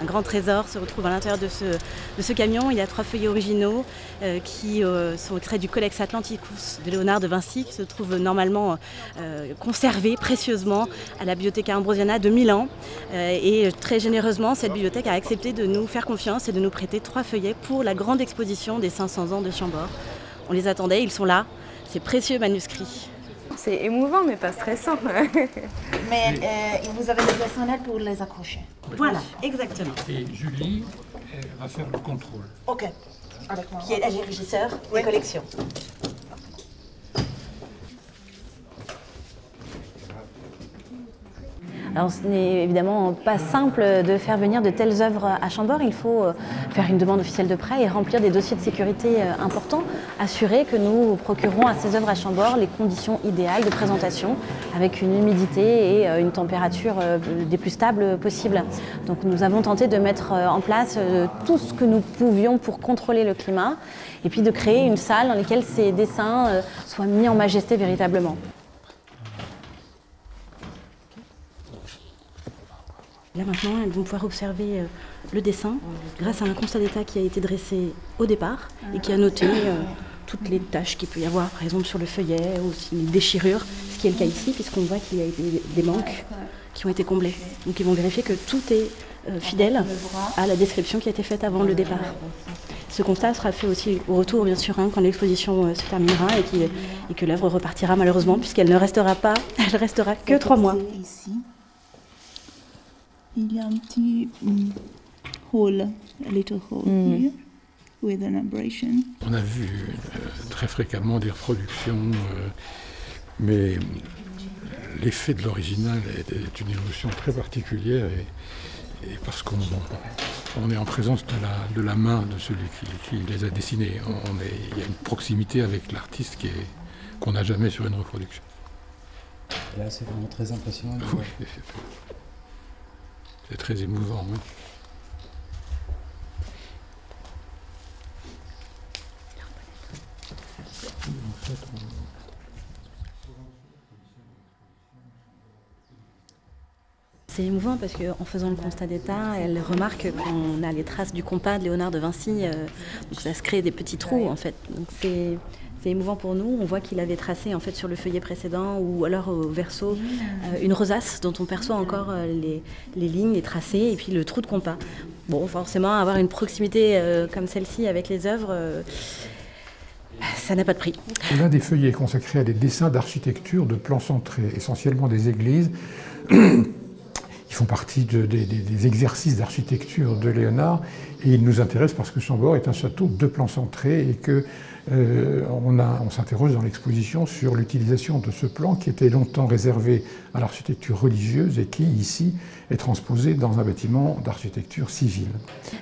Un grand trésor se retrouve à l'intérieur de ce camion. Il y a 3 feuillets originaux qui sont extraits du Codex Atlanticus de Léonard de Vinci, qui se trouve normalement conservé précieusement à la Bibliotheca Ambrosiana de Milan. Et très généreusement, cette bibliothèque a accepté de nous faire confiance et de nous prêter 3 feuillets pour la grande exposition des 500 ans de Chambord. On les attendait, ils sont là, ces précieux manuscrits. C'est émouvant mais pas stressant. Mais vous avez des personnels pour les accrocher. Voilà, exactement. Et Julie va faire le contrôle. Ok, avec moi. Qui est le régisseur des collections. Alors ce n'est évidemment pas simple de faire venir de telles œuvres à Chambord. Il faut faire une demande officielle de prêt et remplir des dossiers de sécurité importants, assurer que nous procurons à ces œuvres à Chambord les conditions idéales de présentation avec une humidité et une température des plus stables possibles. Donc nous avons tenté de mettre en place tout ce que nous pouvions pour contrôler le climat et puis de créer une salle dans laquelle ces dessins soient mis en majesté véritablement. Là maintenant, elles vont pouvoir observer le dessin grâce à un constat d'état qui a été dressé au départ et qui a noté toutes les tâches qu'il peut y avoir, par exemple sur le feuillet ou les déchirures, ce qui est le cas ici puisqu'on voit qu'il y a des manques qui ont été comblés. Donc ils vont vérifier que tout est fidèle à la description qui a été faite avant le départ. Ce constat sera fait aussi au retour, bien sûr, quand l'exposition se terminera et que l'œuvre repartira malheureusement puisqu'elle ne restera pas, elle restera que 3 mois. Il y a un petit hole, a little hole here, with an abrasion. On a vu très fréquemment des reproductions, mais l'effet de l'original est une émotion très particulière et parce qu'on est en présence de la main de celui qui les a dessinés. Il y a une proximité avec l'artiste qu'on n'a jamais sur une reproduction. Et là, c'est vraiment très impressionnant. Oui, c'est très émouvant, oui. C'est émouvant parce qu'en faisant le constat d'état, elle remarque qu'on a les traces du compas de Léonard de Vinci, donc ça se crée des petits trous en fait. Donc c'est émouvant pour nous. On voit qu'il avait tracé en fait sur le feuillet précédent ou alors au verso une rosace dont on perçoit encore les lignes, les tracés et puis le trou de compas. Bon, forcément, avoir une proximité comme celle-ci avec les œuvres, ça n'a pas de prix. L'un des feuillets est consacré à des dessins d'architecture de plans centrés, essentiellement des églises. Ils font partie des exercices d'architecture de Léonard et ils nous intéressent parce que Chambord est un château de plans centrés et que on s'interroge dans l'exposition sur l'utilisation de ce plan qui était longtemps réservé à l'architecture religieuse et qui, ici, est transposé dans un bâtiment d'architecture civile.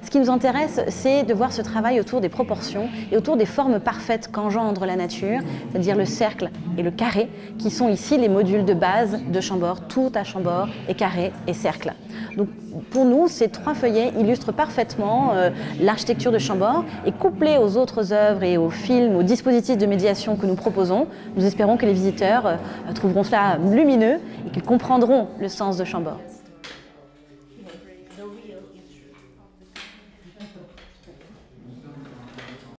Ce qui nous intéresse, c'est de voir ce travail autour des proportions et autour des formes parfaites qu'engendre la nature, c'est-à-dire le cercle et le carré, qui sont ici les modules de base de Chambord. Tout à Chambord est carré et cercle. Donc, pour nous, ces 3 feuillets illustrent parfaitement l'architecture de Chambord et couplés aux autres œuvres et aux films, aux dispositifs de médiation que nous proposons, nous espérons que les visiteurs trouveront cela lumineux et qu'ils comprendront le sens de Chambord.